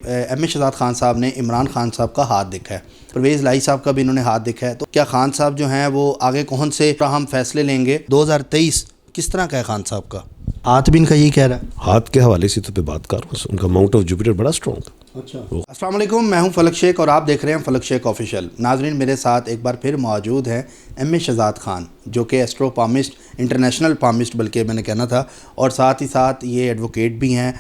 M A Shahzad Khan साहब ने इमरान खान साहब का हाथ देखा है, परवेज़ इलाही साहब का भी इन्होंने हाथ देखा है। तो क्या खान साहब जो हैं वो आगे कौन से हम फैसले लेंगे? 2023 किस तरह का है खान साहब का? हाथ भी इनका यही कह रहा है। हाथ के हवाले से तो बात कर, उनका माउंट ऑफ जुपिटर बड़ा स्ट्रॉन्ग है। अच्छा। अस्सलाम वालेकुम, मैं हूं फलक शेख और आप देख रहे हैं फलक शेख ऑफिशियल। नाजरीन, मेरे साथ एक बार फिर मौजूद हैं एम ए शहजाद खान, जो कि एस्ट्रो पामिस्ट, इंटरनेशनल पामिस्ट बल्कि मैंने कहना था, और साथ ही साथ ये एडवोकेट भी हैं,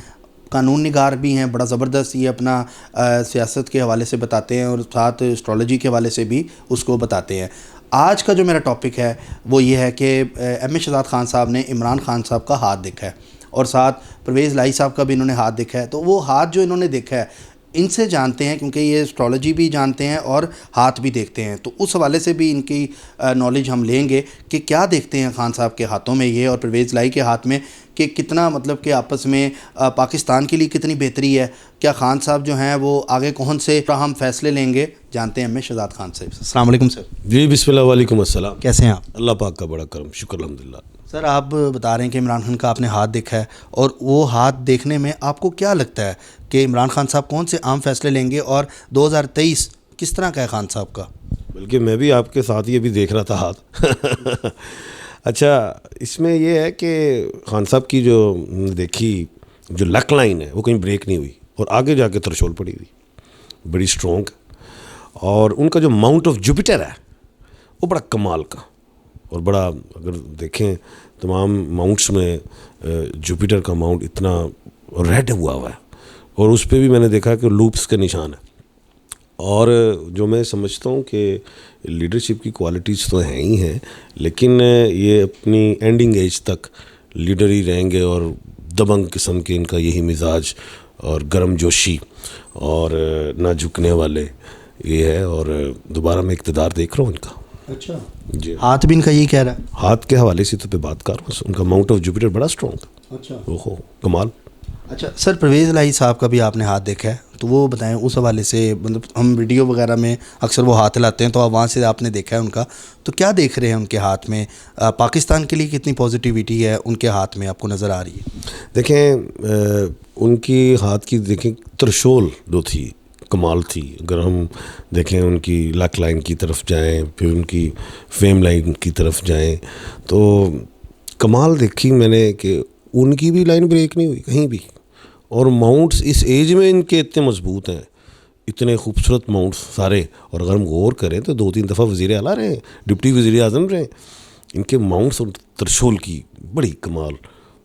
कानून निगार भी हैं। बड़ा ज़बरदस्त ये अपना सियासत के हवाले से बताते हैं और साथ एस्ट्रोलॉजी के हवाले से भी उसको बताते हैं। आज का जो मेरा टॉपिक है वो ये है कि एम ए शहजाद खान साहब ने इमरान खान साहब का हाथ देखा है और साथ परवेज़ इलाही साहब का भी इन्होंने हाथ देखा है। तो वो हाथ जो इन्होंने देखा है इनसे जानते हैं, क्योंकि ये एस्ट्रोलॉजी भी जानते हैं और हाथ भी देखते हैं, तो उस हवाले से भी इनकी नॉलेज हम लेंगे कि क्या देखते हैं खान साहब के हाथों में ये और परवेज़ इलाही के हाथ में, कि कितना मतलब कि आपस में पाकिस्तान के लिए कितनी बेहतरी है। क्या खान साहब जो हैं वो आगे कौन से हम फैसले लेंगे? जानते हैं एम ए शहजाद खान साहब। अस्सलाम वालेकुम सर। जी बिस्मिल्लाह, वालेकुम अस्सलाम। कैसे हैं आप? अल्लाह पाक का बड़ा करम, शुक्र अल्हम्दुलिल्लाह। सर, आप बता रहे हैं कि इमरान खान का आपने हाथ देखा है, और वो हाथ देखने में आपको क्या लगता है कि इमरान खान साहब कौन से आम फैसले लेंगे और 2023 किस तरह का है खान साहब का? बल्कि मैं भी आपके साथ ही अभी देख रहा था हाथ। अच्छा, इसमें ये है कि खान साहब की जो देखी जो लक लाइन है वो कहीं ब्रेक नहीं हुई और आगे जाके थ्रेशोल्ड पड़ी हुई, बड़ी स्ट्रॉन्ग। और उनका जो माउंट ऑफ जुपिटर है वो बड़ा कमाल का, और बड़ा, अगर देखें तमाम माउंट्स में जुपिटर का माउंट इतना रेड हुआ है, और उस पर भी मैंने देखा कि लूप्स के निशान है। और जो मैं समझता हूँ कि लीडरशिप की क्वालिटीज़ तो हैं ही हैं, लेकिन ये अपनी एंडिंग एज तक लीडर ही रहेंगे, और दबंग किस्म के इनका यही मिजाज और गर्म जोशी और ना झुकने वाले ये है। और दोबारा मैं इक़्तिदार देख रहा हूँ इनका। अच्छा जी, हाथ भी इनका यही कह रहा है। हाथ के हवाले से तो बात कर, उनका माउंट ऑफ जुपिटर बड़ा स्ट्रॉन्ग है। अच्छा। ओहो कमाल। अच्छा सर, परवेज़ इलाही साहब का भी आपने हाथ देखा है, तो वो बताएं उस हवाले से। मतलब हम वीडियो वगैरह में अक्सर वो हाथ हिलाते हैं, तो आप वहाँ से आपने देखा है उनका, तो क्या देख रहे हैं उनके हाथ में? पाकिस्तान के लिए कितनी पॉजिटिविटी है उनके हाथ में आपको नज़र आ रही है? देखें, उनकी हाथ की देखें त्रिशूल जो थी कमाल थी। अगर हम देखें उनकी लक लाइन की तरफ जाएं, फिर उनकी फेम लाइन की तरफ जाएं, तो कमाल देखी मैंने कि उनकी भी लाइन ब्रेक नहीं हुई कहीं भी। और माउंट्स इस एज में इनके इतने मजबूत हैं, इतने खूबसूरत माउंट्स सारे। और अगर हम गौर करें तो 2-3 दफ़ा वज़ीर आला रहे, डिप्टी वज़ीर आज़म रहे। इनके माउंट्स और त्रिशूल की बड़ी कमाल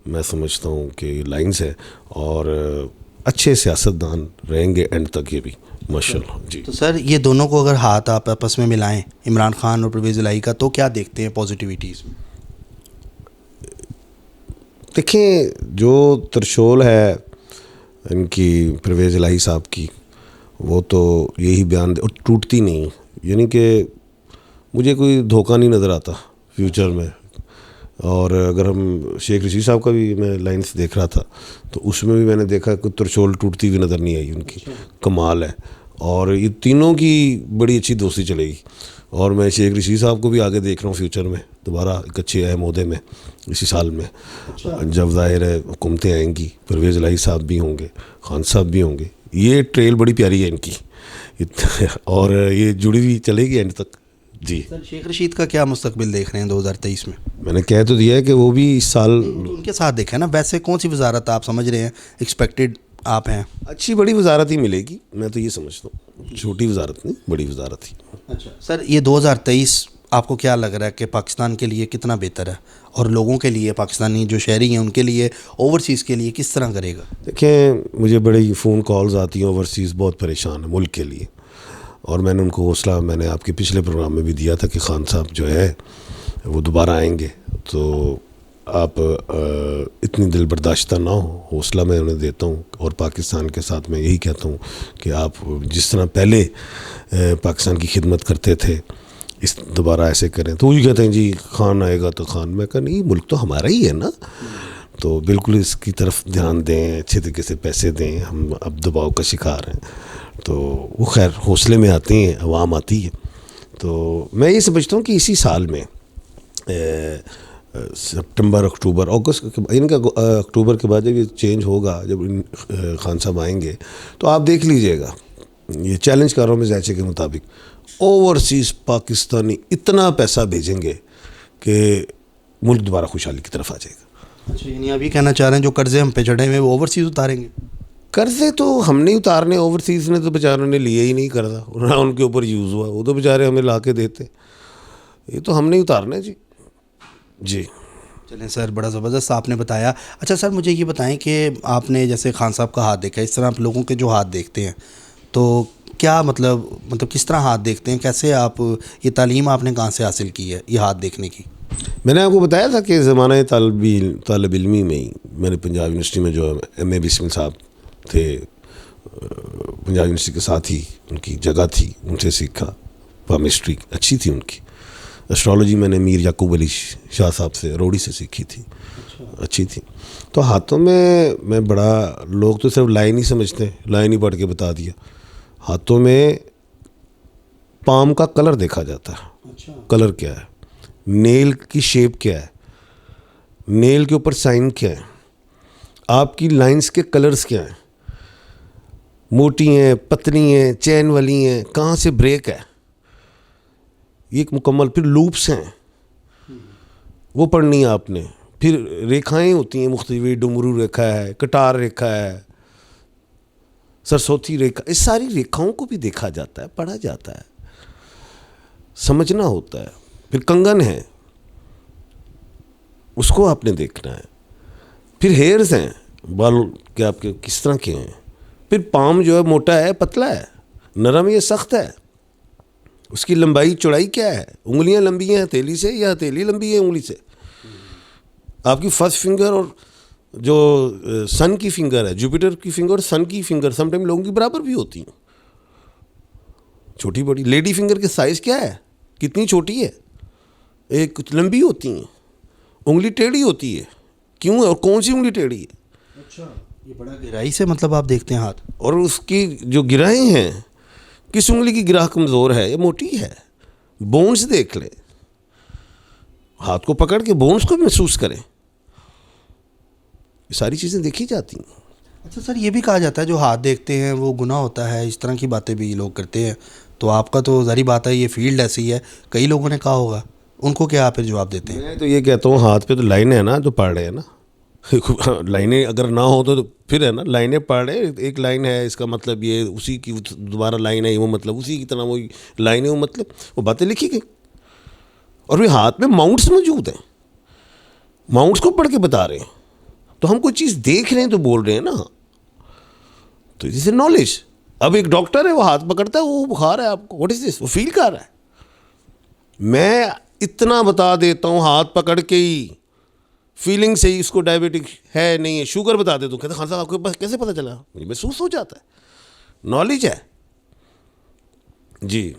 मैं समझता हूँ कि लाइन्स है, और अच्छे सियासतदान रहेंगे एंड तक ये भी माशाल्लाह जी। तो सर, ये दोनों को अगर हाथ आप आपस में मिलाएं, इमरान खान और परवेज़ इलाही का, तो क्या देखते हैं पॉजिटिविटीज़? देखें, जो त्रिशूल है इनकी परवेज़ इलाही साहब की, वो तो यही बयान और टूटती नहीं, यानी कि मुझे कोई धोखा नहीं नज़र आता फ्यूचर में। और अगर हम शेख रशीद साहब का भी मैं लाइन्स देख रहा था, तो उसमें भी मैंने देखा कि त्रिशूल टूटती हुई नज़र नहीं आई उनकी। कमाल है। और ये तीनों की बड़ी अच्छी दोस्ती चलेगी, और मैं शेख रशीद साहब को भी आगे देख रहा हूँ फ्यूचर में दोबारा एक अच्छे अहम ओहदे में इसी साल में। जब ज़ाहिर है हुकूमतें आएंगी, परवेज़ इलाही साहब भी होंगे, खान साहब भी होंगे। ये ट्रेल बड़ी प्यारी है इनकी और ये जुड़ी हुई चलेगी एंड तक जी। सर, शेख रशीद का क्या मुस्तकबिल देख रहे हैं 2023 में? मैंने कह तो दिया है कि वो भी इस साल उनके साथ देखा है ना। वैसे कौन सी वजारत आप समझ रहे हैं एक्सपेक्टेड आप हैं? अच्छी बड़ी वजारत ही मिलेगी, मैं तो ये समझता हूँ। छोटी वजारत नहीं, बड़ी वजारत ही। अच्छा सर, ये 2023 आपको क्या लग रहा है कि पाकिस्तान के लिए कितना बेहतर है, और लोगों के लिए, पाकिस्तानी जो शहरी हैं उनके लिए, ओवरसीज़ के लिए किस तरह करेगा? देखें, मुझे बड़ी फ़ोन कॉल्स आती हैं, ओवरसीज़ बहुत परेशान है मुल्क के लिए, और मैंने उनको हौसला, मैंने आपके पिछले प्रोग्राम में भी दिया था कि खान साहब जो है वो दोबारा आएंगे, तो आप इतनी दिल बर्दाश्ता ना हो, हौसला मैं उन्हें देता हूँ। और पाकिस्तान के साथ मैं यही कहता हूँ कि आप जिस तरह पहले पाकिस्तान की खिदमत करते थे, इस दोबारा ऐसे करें। तो वही कहते हैं जी खान आएगा तो खान। मैं कहा नहीं, मुल्क तो हमारा ही है ना, तो बिल्कुल इसकी तरफ ध्यान दें, अच्छे तरीके से पैसे दें। हम अब दबाव का शिकार हैं, तो वो खैर हौसले में आते हैं, आवाम आती है। तो मैं ये समझता हूँ कि इसी साल में सितंबर, अक्टूबर, अगस्त इनका अक्टूबर के बाद जब ये चेंज होगा, जब खान साहब आएंगे तो आप देख लीजिएगा, ये चैलेंज कर रहा हूँ मैं ज़ायचे के मुताबिक, ओवरसीज़ पाकिस्तानी इतना पैसा भेजेंगे कि मुल्क दोबारा खुशहाली की तरफ आ जाएगा। अच्छा, यानी अभी कहना चाह रहे हैं जो कर्जे हम पे चढ़े हुए वो ओवरसीज़ उतारेंगे? कर्जे तो हम नहीं उतारने, ओवरसीज़ ने तो बेचारों ने लिए ही नहीं कर्जा, ना उनके ऊपर यूज़ हुआ, वो तो बेचारे हमें ला के देते, ये तो हम नहीं उतारने जी। जी चलें सर, बड़ा ज़बरदस्त आपने बताया। अच्छा सर, मुझे ये बताएं कि आपने जैसे खान साहब का हाथ देखा, इस तरह आप लोगों के जो हाथ देखते हैं तो क्या मतलब किस तरह हाथ देखते हैं, कैसे आप ये तालीम आपने कहाँ से हासिल की है ये हाथ देखने की? मैंने आपको बताया था कि ज़माना तालिब इल्मी में ही मैंने पंजाब यूनिवर्सिटी में जो M.A. बिस्मिल साहब थे, पंजाब यूनिवर्सिटी के साथ ही उनकी जगह थी, उनसे सीखा। पामिस्ट्री अच्छी थी उनकी। एस्ट्रोलॉजी मैंने मीर याकूब अली शाह साहब से, रोड़ी से सीखी थी। अच्छी थी। तो हाथों में मैं बड़ा, लोग तो सिर्फ लाइन ही समझते, लाइन ही पढ़ के बता दिया। हाथों में पाम का कलर देखा जाता है। अच्छा। कलर क्या है, नेल की शेप क्या है, नेल के ऊपर साइन क्या है, आपकी लाइंस के कलर्स क्या हैं, मोटी हैं, पतली हैं, चैन वाली हैं, कहाँ से ब्रेक है, ये एक मुकम्मल। फिर लूप्स हैं, वो पढ़नी है आपने। फिर रेखाएं होती हैं मुख्तलिफ, डुमरू रेखा है, कटार रेखा है, सरस्वती रेखा, इस सारी रेखाओं को भी देखा जाता है, पढ़ा जाता है, समझना होता है। फिर कंगन है, उसको आपने देखना है। फिर हेयर्स हैं, बाल के आपके किस तरह के हैं। फिर पाम जो है मोटा है, पतला है, नरम या सख्त है, उसकी लंबाई चौड़ाई क्या है, उंगलियां लंबी हैं हथेली से या हथेली लंबी है उंगली से। आपकी फर्स्ट फिंगर और जो सन की फिंगर है, जुपिटर की फिंगर और सन की फिंगर समटाइम लोगों की बराबर भी होती हैं, छोटी बड़ी। लेडी फिंगर के साइज़ क्या है, कितनी छोटी है, एक कुछ लंबी होती हैं, उंगली टेढ़ी होती है, क्यों है और कौन सी उंगली टेढ़ी है। अच्छा, ये बड़ा गहराई से मतलब आप देखते हैं हाथ। और उसकी जो गिराएं हैं, किस उंगली की गिराह कमज़ोर है या मोटी है, बोन्स देख ले, हाथ को पकड़ के बोन्स को भी महसूस करें, ये सारी चीज़ें देखी जाती हैं। अच्छा सर, ये भी कहा जाता है जो हाथ देखते हैं वो गुनाह होता है, इस तरह की बातें भी लोग करते हैं। तो आपका तो ज़ाहिर बात है ये फील्ड ऐसी है, कई लोगों ने कहा होगा, उनको क्या आप फिर जवाब देते हैं? मैं तो ये कहता हूँ, हाथ पे तो लाइनें है ना जो पढ़ रहे हैं ना लाइनें अगर ना हो तो फिर है ना, लाइनें पढ़ रहे, एक लाइन है इसका मतलब ये, उसी की दोबारा लाइन है वो मतलब उसी की तरह वो लाइन है वो मतलब, वो बातें लिखी गई। और वे हाथ में माउंट्स मौजूद हैं, माउंट्स को पढ़ के बता रहे हैं। तो हम कोई चीज़ देख रहे हैं तो बोल रहे हैं ना, तो दिस इज नॉलेज। अब एक डॉक्टर है, वो हाथ पकड़ता है, वो बुखार है आपको, व्हाट इज दिस, वो फील कर रहा है। मैं इतना बता देता हूँ हाथ पकड़ के ही, फीलिंग से ही इसको डायबिटिक है नहीं है, शुगर बता देता हूँ, कहते खान साहब आपके पास कैसे पता चला, मुझे महसूस हो जाता है, नॉलेज है जी।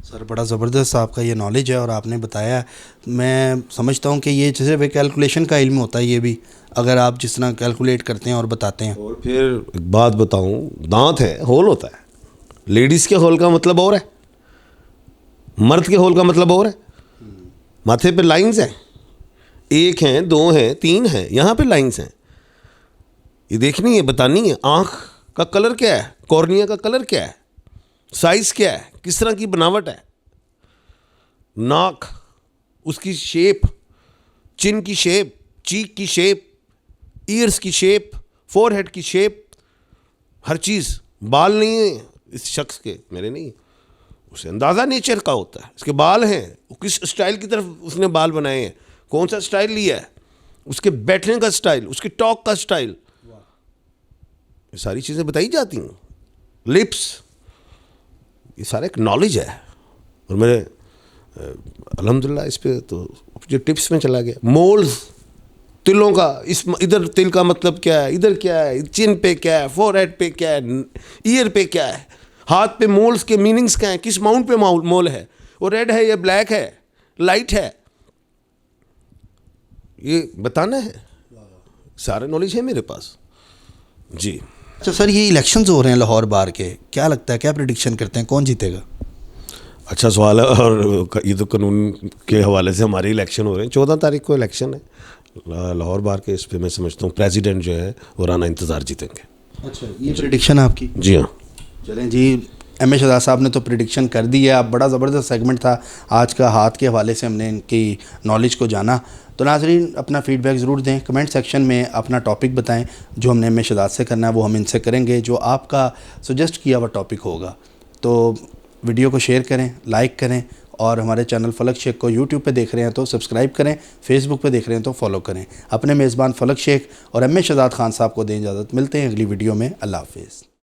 सर बड़ा ज़बरदस्त आपका ये नॉलेज है और आपने बताया। मैं समझता हूँ कि ये सिर्फ एक कैलकुलेशन का इल्म होता है, ये भी अगर आप जिस तरह कैलकुलेट करते हैं और बताते हैं। और फिर एक बात बताऊँ, दांत है, होल होता है, लेडीज़ के होल का मतलब और है, मर्द के होल का मतलब और है। माथे पे लाइंस हैं, एक हैं, दो हैं, तीन हैं, यहाँ पे लाइंस हैं, ये देखनी है, बतानी है। आँख का कलर क्या है, कॉर्निया का कलर क्या है, साइज़ क्या है, किस तरह की बनावट है, नाक, उसकी शेप, चिन की शेप, चीक की शेप, ईयर्स की शेप, फोरहेड की शेप, हर चीज़। बाल नहीं है इस शख्स के, मेरे नहीं, उसे अंदाज़ा नेचर का होता है, इसके बाल हैं, वो किस स्टाइल की तरफ उसने बाल बनाए हैं, कौन सा स्टाइल लिया है, उसके बैठने का स्टाइल, उसकी टॉक का स्टाइल, ये सारी चीज़ें बताई जाती हैं। लिप्स, ये सारा एक नॉलेज है। और मेरे अल्हम्दुलिल्लाह इस पे तो जो टिप्स में चला गया। मोल्स, तिलों का, इस इधर तिल का मतलब क्या है, इधर क्या है, चिन पे क्या है, फोरहेड पे क्या है, ईयर पे क्या है, हाथ पे मोल्स के मीनिंग्स क्या हैं, किस माउंट पे मोल है, वो रेड है या ब्लैक है, लाइट है, ये बताना है। सारा नॉलेज है मेरे पास जी। अच्छा सर, ये इलेक्शंस हो रहे हैं लाहौर बार के, क्या लगता है, क्या प्रेडिक्शन करते हैं, कौन जीतेगा? अच्छा सवाल है, और ये तो कानून के हवाले से हमारे इलेक्शन हो रहे हैं। 14 तारीख को इलेक्शन है लाहौर बार के। इस पे मैं समझता हूँ प्रेसिडेंट जो है वो राना इंतज़ार जीतेंगे। अच्छा, ये प्रिडिक्शन आपकी? जी हाँ। चलें जी, एम ए शहजाद साहब ने तो प्रिडिक्शन कर दी है। अब बड़ा ज़बरदस्त सेगमेंट था आज का, हाथ के हवाले से हमने इनकी नॉलेज को जाना। तो नाजरीन, अपना फीडबैक ज़रूर दें, कमेंट सेक्शन में अपना टॉपिक बताएं। जो हमने एम ए शहजाद से करना है वो हम इनसे करेंगे, जो आपका सजेस्ट किया हुआ टॉपिक होगा। तो वीडियो को शेयर करें, लाइक करें, और हमारे चैनल फलक शेख को यूट्यूब पे देख रहे हैं तो सब्सक्राइब करें, फेसबुक पे देख रहे हैं तो फॉलो करें। अपने मेज़बान फलक शेख और एम ए शहजाद खान साहब को दें इजाज़त। मिलते हैं अगली वीडियो में। अल्लाह हाफिज़।